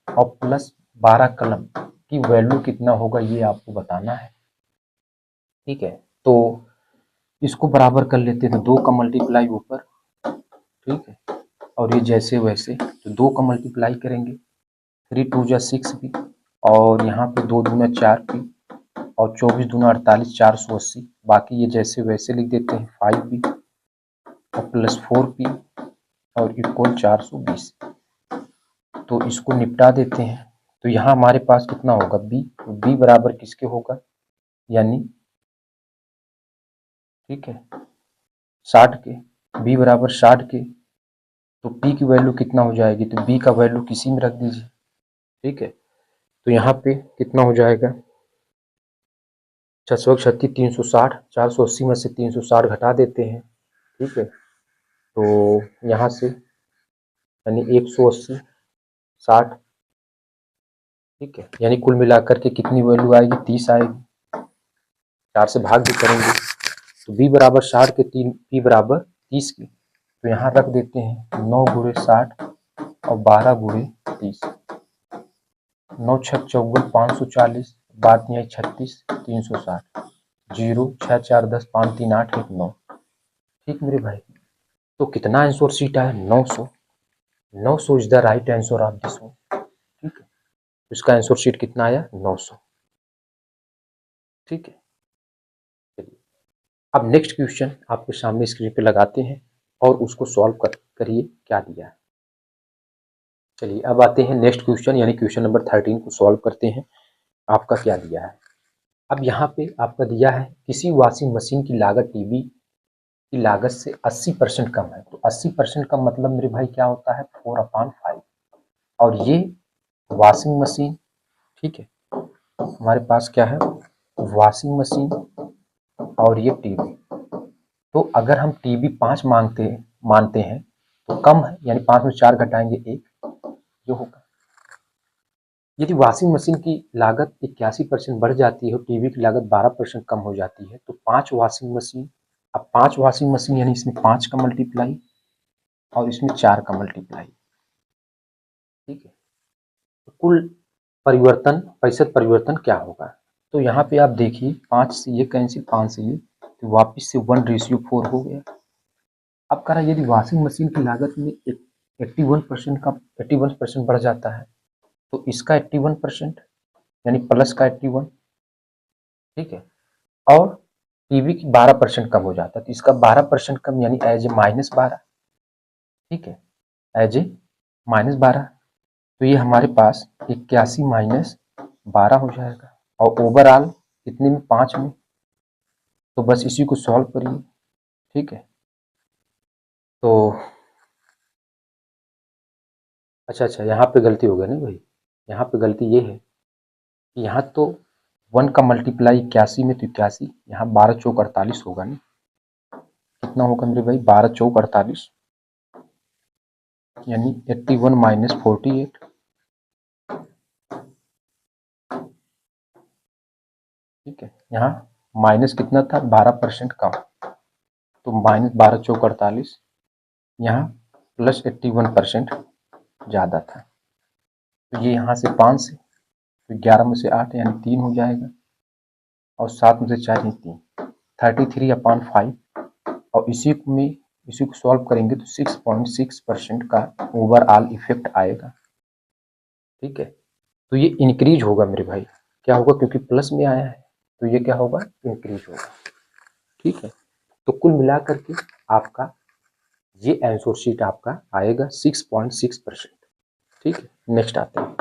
और प्लस 12 कलम की वैल्यू कितना होगा ये आपको बताना है, ठीक है। तो इसको बराबर कर लेते हैं, तो 2 का मल्टीप्लाई ऊपर, ठीक है, और ये जैसे वैसे, तो 2 का मल्टीप्लाई करेंगे 3 2 जा 6B और यहाँ पे 2 दूना 4B और 24 दूना 48 480, बाकी ये जैसे वैसे लिख देते हैं 5B और प्लस 4P और इक्वल 420। तो इसको निपटा देते हैं, तो यहाँ हमारे पास कितना होगा B, तो B बराबर किसके होगा, यानी ठीक है 60 के, B बराबर 60 के, तो P की वैल्यू कितना हो जाएगी, तो B का वैल्यू किसी में रख दीजिए, ठीक है। तो यहाँ पे कितना हो जाएगा 636 360, 480 में से 360 घटा देते हैं, ठीक है। तो यहाँ से यानी 180 60, ठीक है, यानी कुल मिलाकर के कितनी वैल्यू आएगी 30 आएगी। 4 से भाग भी करेंगे तो B बराबर 60 के 3 P बराबर 30 की, तो यहाँ रख देते हैं 9 गुणे 60 और 12 गुणे 30, 9 छक 54 540, बात नहीं आई 36 360, 0 6 4 10 5 3 8 1 9, ठीक मेरे भाई। तो कितना आंसर शीट आया 900, 900 is the right answer of this one, ठीक है। इसका आंसर शीट कितना आया 900, ठीक है। चलिए अब नेक्स्ट क्वेश्चन आपके सामने स्क्रीन पे लगाते हैं और उसको सॉल्व करिए क्या दिया है। चलिए अब आते हैं नेक्स्ट क्वेश्चन यानी क्वेश्चन नंबर 13 को सॉल्व करते हैं। आपका क्या दिया है, अब यहाँ पे आपका दिया है किसी वॉशिंग मशीन की लागत टीवी की लागत से 80% कम है। तो 80% का मतलब मेरे भाई क्या होता है 4/5, और ये वॉशिंग मशीन, ठीक है, हमारे पास क्या है वॉशिंग मशीन और ये टीवी। तो अगर हम टीवी 5 मानते हैं तो कम है, यानी 5 में 4 घटाएंगे 1, जो होगा। यदि वॉशिंग मशीन की लागत 81% बढ़ जाती है और टीवी की लागत 12% कम हो जाती है तो 5 वॉशिंग मशीन, अब 5 वॉशिंग मशीन यानी इसमें 5 का मल्टीप्लाई और इसमें 4 का मल्टीप्लाई, ठीक है। तो कुल परिवर्तन प्रतिशत परिवर्तन क्या होगा, तो यहाँ पे आप देखिए 5 से ये कैंसिल, 5 से ये, तो वापिस से 1:4 हो गया। अब कह रहा है यदि वॉशिंग मशीन की लागत में 81% बढ़ जाता है तो इसका 81% यानी प्लस का 81, ठीक है, और टीवी की 12% कम हो जाता है तो इसका 12% कम यानी एज ए -12, ठीक है, एज ए -12। तो ये हमारे पास 81 - 12 हो जाएगा और ओवरऑल कितने में 5 में, तो बस इसी को सॉल्व करिए, ठीक है। तो अच्छा यहाँ पे गलती हो गई ना भाई, यहाँ पे गलती ये है कि यहाँ तो 1 का मल्टीप्लाई 81 में तो 81, यहाँ 12 चौक 48 होगा ना, कितना होगा मेरे भाई 12 चौक 48 यानी 81 - 48, ठीक है। यहाँ माइनस कितना था 12% कम, तो -12 चौक 48, यहाँ +81% ज़्यादा था। तो ये यहाँ से 5 से, तो 11 में से 8 यानी 3 हो जाएगा, और 7 में से 4 यानी 3, 33/5। और इसी को सॉल्व करेंगे तो 6.6% का ओवरऑल इफेक्ट आएगा। ठीक है, तो ये इंक्रीज होगा मेरे भाई, क्या होगा, क्योंकि प्लस में आया है तो ये क्या होगा, इंक्रीज होगा। ठीक है, तो कुल मिलाकर के आपका ये आंसर शीट आपका आएगा 6.6%। ठीक है, नेक्स्ट आते हैं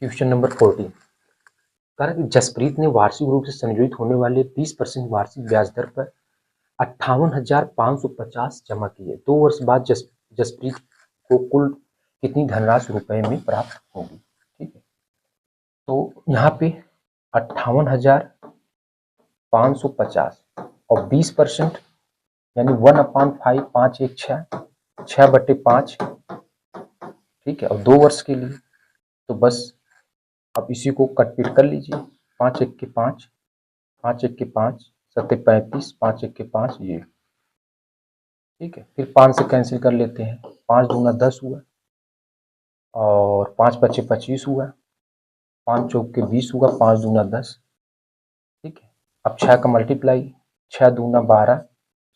क्वेश्चन नंबर 14। कहा कि जसप्रीत ने वार्षिक रूप से संयोजित होने वाले 20% वार्षिक ब्याज दर पर 58,550 जमा किए। 2 वर्ष बाद जसप्रीत को कुल कितनी धनराशि रुपए में प्राप्त होगी। ठीक है, तो यहाँ पे 58,550 और 20% यानी 1/5, 5 1 6, 6/5। ठीक है, और 2 वर्ष के लिए तो बस अब इसी को कटपीट कर लीजिए, 5 1 के 5, 5 1 के 5, 7 35, 5 1 के 5 ये। ठीक है, फिर 5 से कैंसिल कर लेते हैं, 5 दूना 10 हुआ, और 5 पच्चे 25 हुआ, 5 चौक के 20 हुआ, 5 दूना 10। ठीक है, अब 6 का मल्टीप्लाई, 6 दूना 12,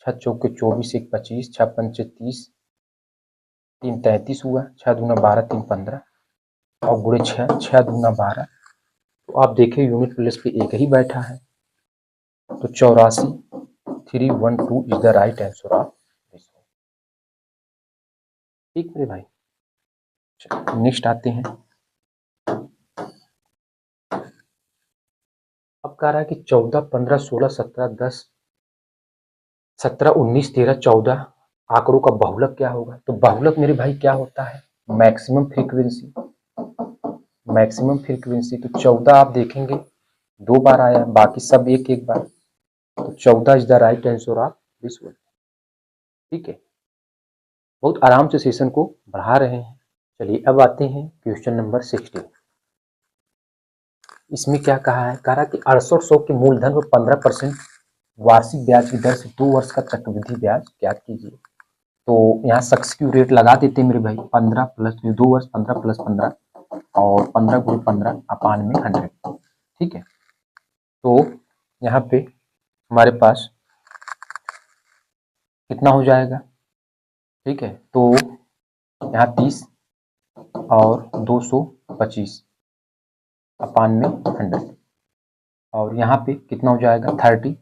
6 चौक के 24, 1 25, 6 पंचे 30, 3 33 हुआ, 6 दूना 12, 3 15, और गुणे 6, 6 दूना 12। तो आप देखें यूनिट प्लेस पे एक ही बैठा है, तो 84 312 is the right answer of this. ठीक मेरे भाई, नेक्स्ट आते हैं। अब कह रहा है कि 14 15 16 17 10 17 19 13 14 आंकड़ों का बहुलक क्या होगा। तो बहुलक मेरे भाई क्या होता है, मैक्सिमम फ्रीक्वेंसी। मैक्सिमम फ्रीक्वेंसी तो 14 आप देखेंगे 2 बार आया, बाकी सब एक एक बार, तो 14 is the right answer of this one. ठीक है, बहुत आराम से सेशन को बढ़ा रहे हैं। चलिए अब आते हैं क्वेश्चन नंबर 16। इसमें क्या कहा है, कह रहा कि 6800 के मूलधन पर 15% वार्षिक ब्याज की दर से 2 वर्ष का चक्रवृद्धि ब्याज ज्ञात कीजिए। तो यहाँ सक्सेसिव रेट लगा देते हैं मेरे भाई, 15 प्लस 2 वर्ष 15 प्लस 15 और 15 गुणे 15 अपान में 100। ठीक है, तो यहाँ पे हमारे पास कितना हो जाएगा। ठीक है, तो यहाँ 30 और 225 अपान में 100, और यहाँ पे कितना हो जाएगा 30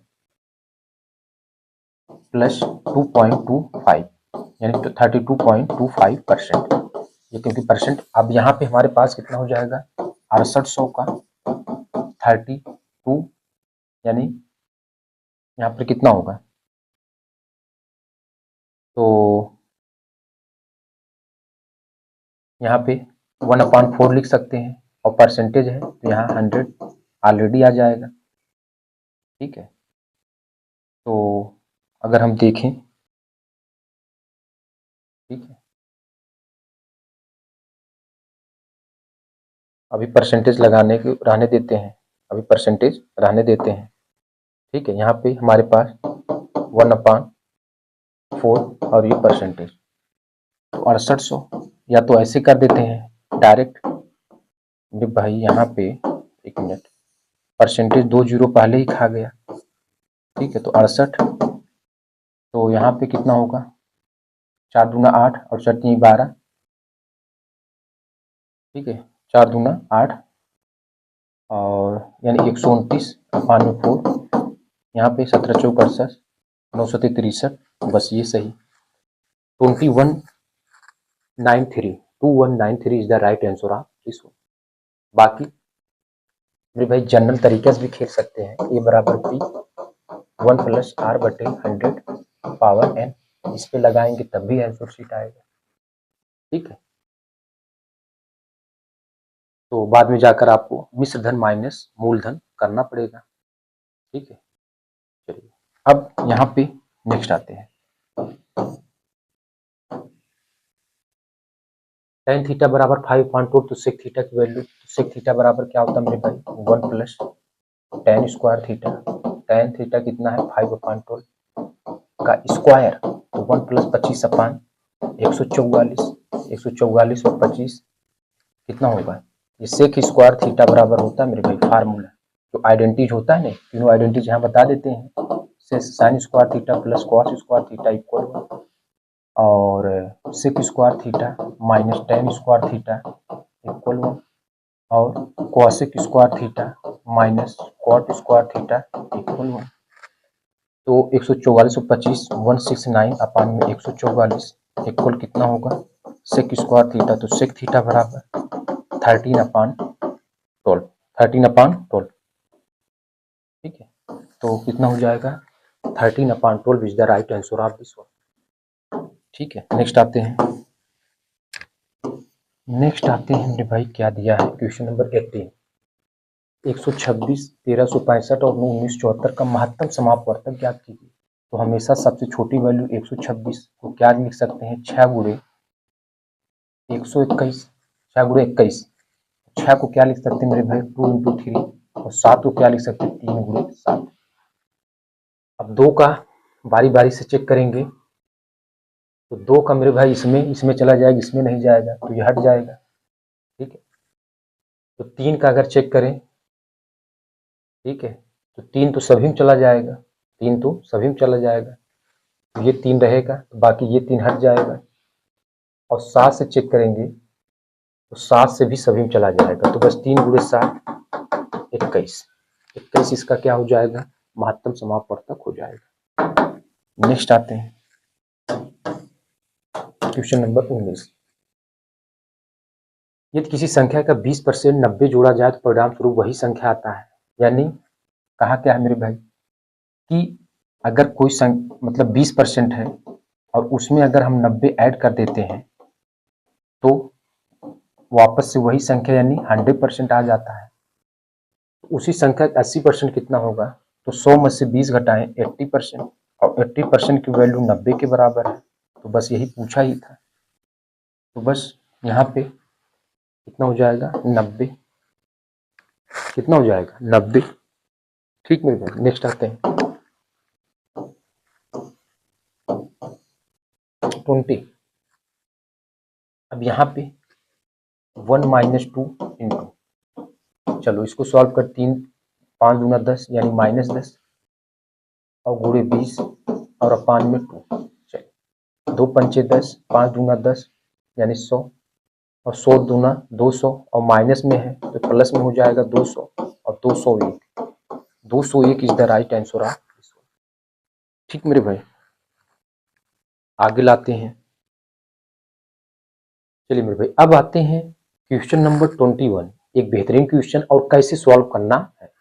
प्लस 2.25 यानी 32.25%। ये क्योंकि परसेंट, अब यहाँ पे हमारे पास कितना हो जाएगा 6800 का 32 यानी यहाँ पर कितना होगा, तो यहाँ पे 1/4 लिख सकते हैं, और परसेंटेज है तो यहाँ 100 ऑलरेडी आ जाएगा। ठीक है, तो अगर हम देखें, ठीक है, अभी परसेंटेज लगाने के रहने देते हैं, अभी परसेंटेज रहने देते हैं। ठीक है, यहाँ पे हमारे पास 1/4 और ये परसेंटेज, तो 6800, या तो ऐसे कर देते हैं डायरेक्ट भाई, यहाँ पे एक मिनट, परसेंटेज 2 जीरो पहले ही खा गया। ठीक है, तो 68, तो यहाँ पे कितना होगा 4 दूना 8 और 4 3 12। ठीक है, 4 दूना 8 और यानी 129 अपान में 4, यहाँ पे 17 चौक 68, 963, बस ये सही, 2193 is the right answer of this one. बाकी मेरे भाई जनरल तरीके से भी खेल सकते हैं, a बराबर p 1 प्लस r बटे 100 पावर n, इस पे लगाएंगे तब भी आंसर शीट आएगा। ठीक है, तो बाद में जाकर आपको मिश्र धन माइनस मूलधन करना पड़ेगा। ठीक है, चलिए अब यहाँ पे नेक्स्ट आते हैं। tan थीटा बराबर 5/2, तो सेक थीटा की वैल्यू, तो सेक थीटा बराबर क्या होता है मेरे भाई 1 plus ten square theta, tan theta कितना है 5/12 का स्क्वायर, तो 1 + 25/144, 144 और 25 कितना होगा, ये सेक स्क्वायर थीटा बराबर होता है मेरे भाई फार्मूला, जो आइडेंटिज होता है ना, तीनों आइडेंटिज यहाँ बता देते हैं, से sine square theta plus cos square theta equal और sec square theta minus tan square theta equal और cosec square theta minus cot square theta equal 1। तो 144 और 25 169/144 इक्वल कितना होगा, सेक स्क्वायर थीटा, तो सेक थीटा बराबर 13/12, 13/12, ठीक है। तो कितना हो जाएगा 13/12 is the right answer of this one, ठीक है। नेक्स्ट आते हैं मेरे भाई, क्या दिया है क्वेश्चन नंबर 18, 126, 1365 और 1974 का महत्तम समापवर्तक ज्ञात कीजिए। तो हमेशा सबसे छोटी वैल्यू 126 को क्या लिख सकते हैं, 6 गुणे 121, 6 गुणे 21, 6 को क्या लिख सकते हैं मेरे भाई 2 × 3 और 7 को क्या लिख सकते हैं 3 × 7। अब 2 का बारी बारी से चेक करेंगे, तो 2 का मेरे भाई इसमें चला जाएगा, इसमें नहीं जाएगा तो ये हट जाएगा, ठीक है। तो 3 का अगर चेक करें, ठीक है, तो 3 तो सभी में चला जाएगा, 3 तो सभी में चला जाएगा, तो ये 3 रहेगा, तो बाकी ये 3 हट जाएगा। और 7 से चेक करेंगे तो 7 से भी सभी में चला जाएगा, तो बस 3 × 7 21, 21 इसका क्या हो जाएगा, महत्तम समापवर्तक हो जाएगा। नेक्स्ट आते हैं क्वेश्चन नंबर 19, यदि किसी संख्या का 20% 90 जोड़ा जाए तो परिणाम स्वरूप वही संख्या आता है। यानी कहा क्या है मेरे भाई कि अगर कोई मतलब 20% है और उसमें अगर हम 90 ऐड कर देते हैं तो वापस से वही संख्या यानी 100% आ जाता है। उसी संख्या 80% कितना होगा, तो 100 में से 20 घटाएं 80%, और 80% की वैल्यू 90 के बराबर है, तो बस यही पूछा ही था। तो बस यहाँ पे कितना हो जाएगा 90, कितना हो जाएगा 90, ठीक मेरे भाई। नेक्स्ट आते हैं 20, अब यहाँ पे 1 - 2 इंटू, चलो इसको सॉल्व कर, 3 5 दूना 10 यानी -10 और गुणे 20 और अपान में 2, चलो 2 पंचे 10, 5 दूना 10 यानी 100 और 100 दूना 200 और माइनस में है तो प्लस में हो जाएगा 200 और 201, 201 is the right answer of this one, ठीक मेरे भाई। आगे लाते हैं, चलिए मेरे भाई अब आते हैं क्वेश्चन नंबर 21, एक बेहतरीन क्वेश्चन और कैसे सॉल्व करना है।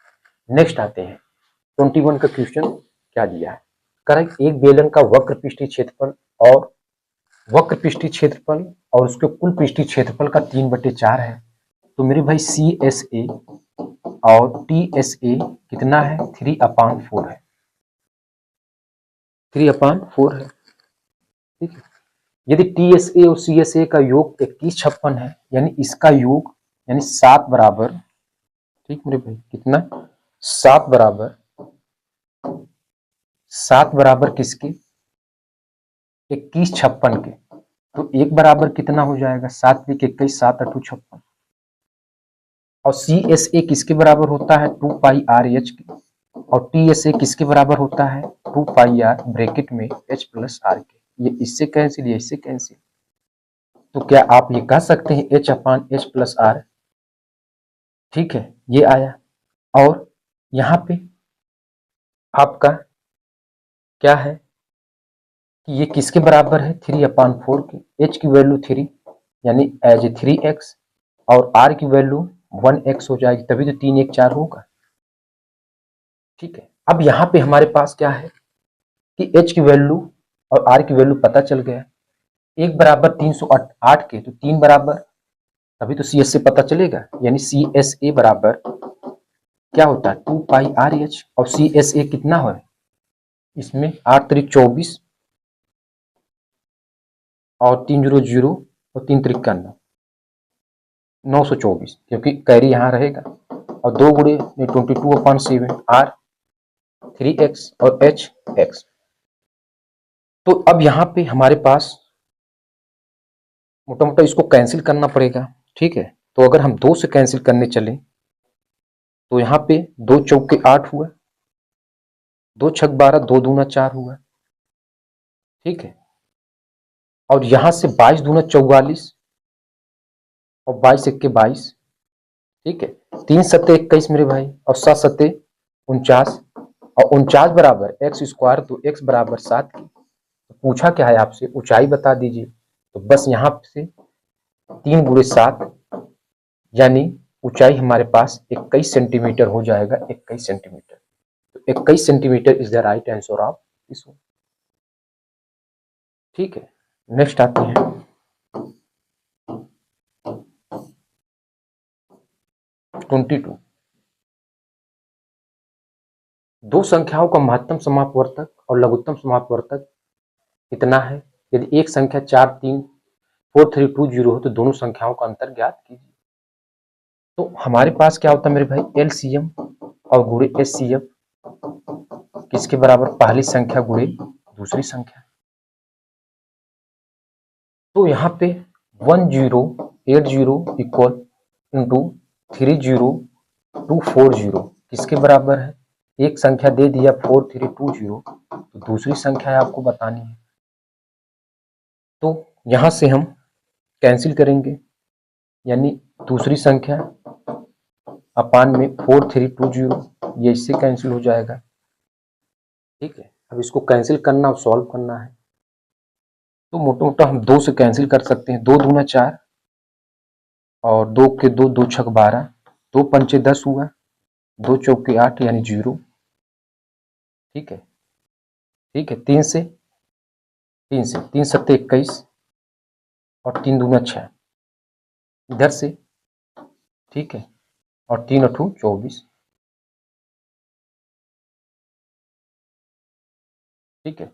नेक्स्ट आते हैं 21 का क्वेश्चन क्या दिया है, करेक्ट, एक बेलन का वक्र पृष्ठीय क्षेत्रफल और उसके कुल पृष्ठीय क्षेत्रफल का 3/4 है। तो मेरे भाई CSA और TSA कितना है 3/4 है, 3/4 है, ठीक है। यदि TSA और CSA का योग 2156 है, यानी इसका योग यानी 7 बराबर, ठीक मेरे भाई, कितना 7 बराबर किसके 2156 के, तो 1 बराबर कितना हो जाएगा 7 × 21 7 × 8 = 56, और CSA किसके बराबर होता है 2πRH के, और TSA किसके बराबर होता है 2πR ब्रैकेट में H + R के, ये इससे कैंसिल, ये इससे कैंसिल, तो क्या आप ये कह सकते हैं H/H + R, ठीक है, ये आया। और यहाँ पे आपका क्या है कि ये किसके बराबर है 3/4 के, H की वैल्यू 3 यानी एज 3x और R की वैल्यू 1x हो जाएगी, तभी तो 3 1 4 होगा, ठीक है। अब यहाँ पे हमारे पास क्या है कि H की वैल्यू और R की वैल्यू पता चल गया, 1 बराबर 308 के, तो 3 बराबर, तभी तो CSA पता चलेगा, यानी CSA बराबर क्या होता है 2πRH और CSA कितना है इसमें 8 × 24 और 3 0 0 और 3 × 9 924, क्योंकि कैरी यहाँ रहेगा, और 2 गुणे 22/7 R 3x और H x। तो अब यहाँ पे हमारे पास मोटा मोटा इसको कैंसिल करना पड़ेगा, ठीक है। तो अगर हम 2 से कैंसिल करने चले तो यहाँ पे 2 चौके 8 हुआ, 2 छक 12, 2 दूना 4 हुआ, ठीक है। और यहाँ से 22 दूना 44 और 22 एक्के 22, ठीक है। 3 सत्ते 21 मेरे भाई और 7 सत्ते 49 और 49 बराबर x स्क्वायर, तो x बराबर 7 की। तो पूछा क्या है आपसे, ऊंचाई बता दीजिए। तो बस यहाँ से 3 गुणे 7 यानी ऊंचाई हमारे पास 21 सेंटीमीटर हो जाएगा, 21 सेंटीमीटर। तो 21 centimetre is the right answer of this one, ठीक है। नेक्स्ट आते हैं 22। दो संख्याओं का महत्तम समापवर्तक और लघुत्तम समापवर्तक कितना है? यदि एक संख्या 4320 हो तो दोनों संख्याओं का अंतर ज्ञात कीजिए। तो हमारे पास क्या होता है मेरे भाई, एलसीएम और गुणे एचसीएफ किसके बराबर, पहली संख्या गुणे दूसरी संख्या। तो यहाँ पे 1080 इक्वल इंटू 30240 किसके बराबर है? एक संख्या दे दिया 4320, तो दूसरी संख्या आपको बतानी है। तो यहां से हम कैंसिल करेंगे, यानी दूसरी संख्या अपान में 4320, ये इससे कैंसिल हो जाएगा, ठीक है। अब इसको कैंसिल करना और सॉल्व करना है। तो मोटा मोटा हम 2 से कैंसिल कर सकते हैं, 2 दूना 4 और 2 के 2, 2 छक 12, 2 पंचे 10 हुआ, 2 चौके 8 यानी 0, ठीक है, ठीक है। 3 से 3 सत्ते 21 और 3 दूना 6 इधर से, ठीक है, और 3 अठू 24, ठीक है।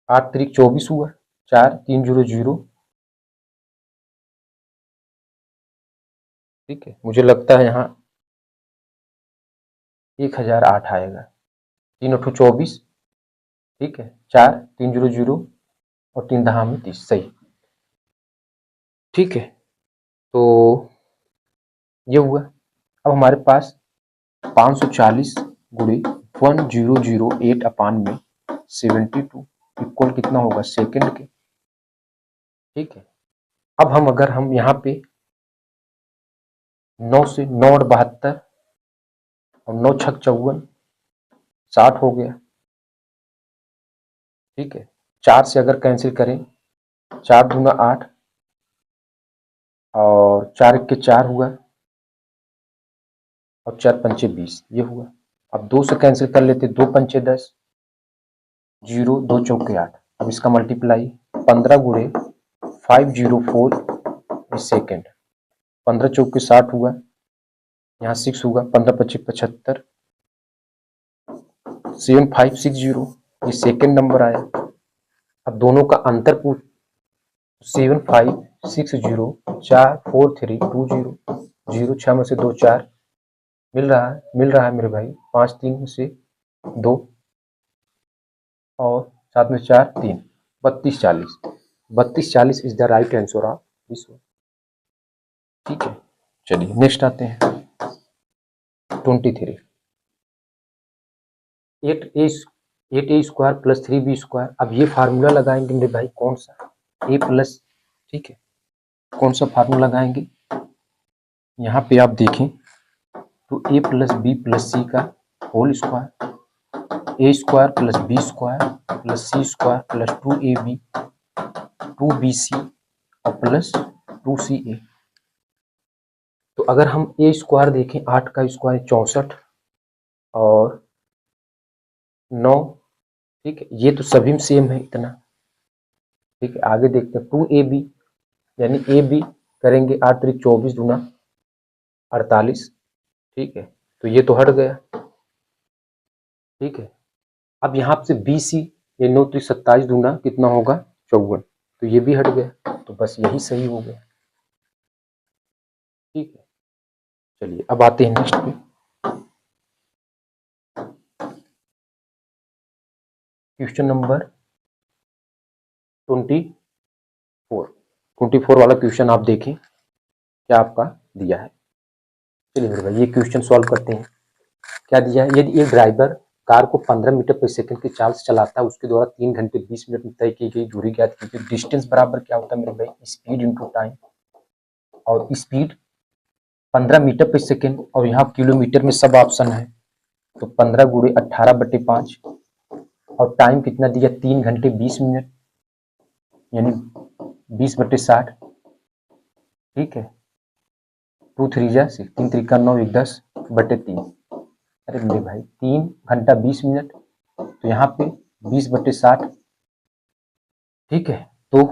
8 त्रिक 24 हुआ, 4 3 0 0, ठीक है। मुझे लगता है यहाँ 1008 आएगा। 3 अठू 24, ठीक है, 4 3 0 0 और 3 दहा में 30, सही, ठीक है। तो ये हुआ। अब हमारे पास 540 गुणे 1008 अपान में 72 इक्वल कितना होगा, सेकंड के, ठीक है। अब हम यहाँ पे 9 से 9 और 72 और 9 छक 54, 60 हो गया, ठीक है। 4 से अगर कैंसिल करें, 4 दूना 8 और 4 1 के 4 हुआ और 4 पंचे 20, ये हुआ। अब 2 से कैंसिल कर लेते, 2 पंचे 10, 0 2 चौके 8। अब इसका मल्टीप्लाई 15 गुणे 504 सेकेंड, 15 चौके 60 हुआ, यहाँ 6 होगा, 15 पच्चीस 75, 7560, ये सेकेंड नंबर आया। अब दोनों का अंतर पूछ, 7560 44320, 0 6 में से 2 4 मिल रहा है मेरे भाई, 5 3 में से 2 और 7 में 4 3, 3240, 3240 is the right answer of this one, ठीक है। चलिए नेक्स्ट आते हैं 23। 8a square plus 3b square. अब ये फार्मूला लगाएंगे मेरे भाई, कौन सा, a प्लस, ठीक है, कौन सा फार्मूला लगाएंगे, यहाँ पे आप देखें तो a plus B plus C का whole square, a square plus B square plus C square plus 2ab 2bc और प्लस 2ca। तो अगर हम a स्क्वायर देखें, 8 का स्क्वायर 64 और 9, ठीक है, ये तो सभी में सेम है इतना, ठीक है। आगे देखते हैं 2ab यानी ए बी करेंगे, 8 त्रिक 24 दूना 48, ठीक है, तो ये तो हट गया, ठीक है। अब यहाँ से बी सी, ये 9 त्रिक 27 दूना कितना होगा 54, तो ये भी हट गया, तो बस यही सही हो गया, ठीक है। चलिए अब आते हैं नेक्स्ट पे। क्वेश्चन नंबर 24 वाला क्वेश्चन आप देखें क्या आपका दिया है। चलिए मेरे भाई ये क्वेश्चन सॉल्व करते हैं। क्या दिया है, यदि एक ड्राइवर कार को 15 मीटर पर सेकंड की चाल से चलाता है, उसके द्वारा 3 घंटे 20 मिनट में तय की गई दूरी ज्ञात कीजिए। डिस्टेंस बराबर क्या होता है मेरे भाई, स्पीड इंटू टाइम, और स्पीड 15 मीटर पर सेकंड और यहाँ किलोमीटर में सब ऑप्शन है, तो 15 गुणे 18/5 और टाइम कितना दिया 3 घंटे 20 मिनट यानी 20/60। ठीक है, 2 3 जा 6, 3 3 9 1 10/3। अरे मेरे भाई 3 घंटा 20 मिनट, तो यहाँ पे 20/60। ठीक है, तो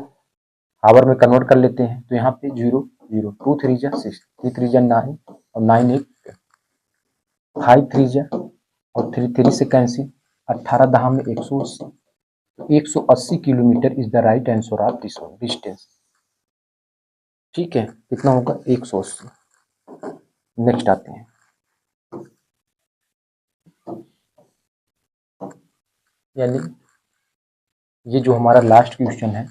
आवर में कन्वर्ट कर लेते हैं, तो यहाँ पे 0 0, 2 3 जा 6, 3 3 जा 9 और 9 1, 5 3 जा और 3 3 से कैंसिल, 18 दहा में 180, 180 kilometre is the right answer of this one distance. ठीक है, कितना होगा 180। नेक्स्ट आते हैं, यानी ये जो हमारा लास्ट क्वेश्चन है,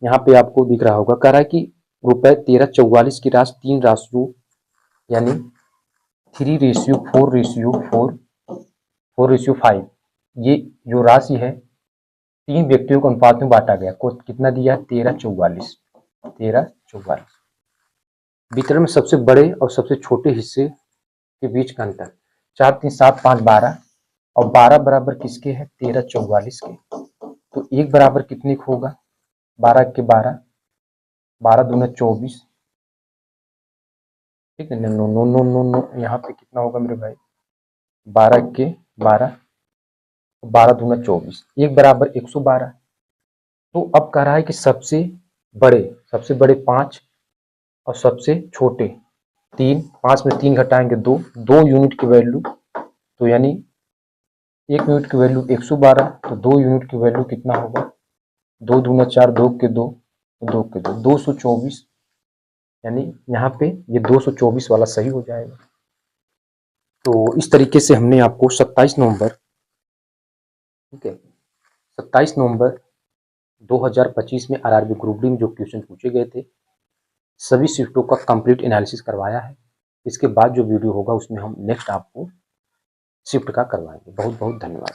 यहाँ पे आपको दिख रहा होगा, कह रहा है कि ₹13.44 की राशि 3 राशियों यानी 3:4:4 4:5 ये जो राशि है 3 व्यक्तियों को अनुपात में बांटा गया। को कितना दिया 13:44। वितरण में सबसे बड़े और सबसे छोटे हिस्से के बीच का अंतर 4 3 7 5 12 और 12 बराबर किसके है 13:44 के, तो 1 बराबर कितने को होगा 12 के 12, 12 दूना 24। ठीक है, no no no no no no, यहाँ पे कितना होगा मेरे भाई 12 के 12, 12 दूना 24, 1 बराबर 112। तो अब कह रहा है कि सबसे बड़े 5 और सबसे छोटे 3, 5 में 3 घटाएंगे 2 यूनिट की वैल्यू, तो यानी 1 यूनिट की वैल्यू 112, तो 2 यूनिट की वैल्यू कितना होगा 2 दूना 4, 2 के 2, 2 के 2, 224। यानी यहाँ पे ये 224 वाला सही हो जाएगा। तो इस तरीके से हमने आपको 27 नवंबर, ठीक है, 27 नवंबर 2025 में आरआरबी ग्रुप डी में जो क्वेश्चन पूछे गए थे सभी शिफ्टों का कंप्लीट एनालिसिस करवाया है। इसके बाद जो वीडियो होगा उसमें हम नेक्स्ट आपको शिफ्ट का करवाएंगे। बहुत बहुत धन्यवाद।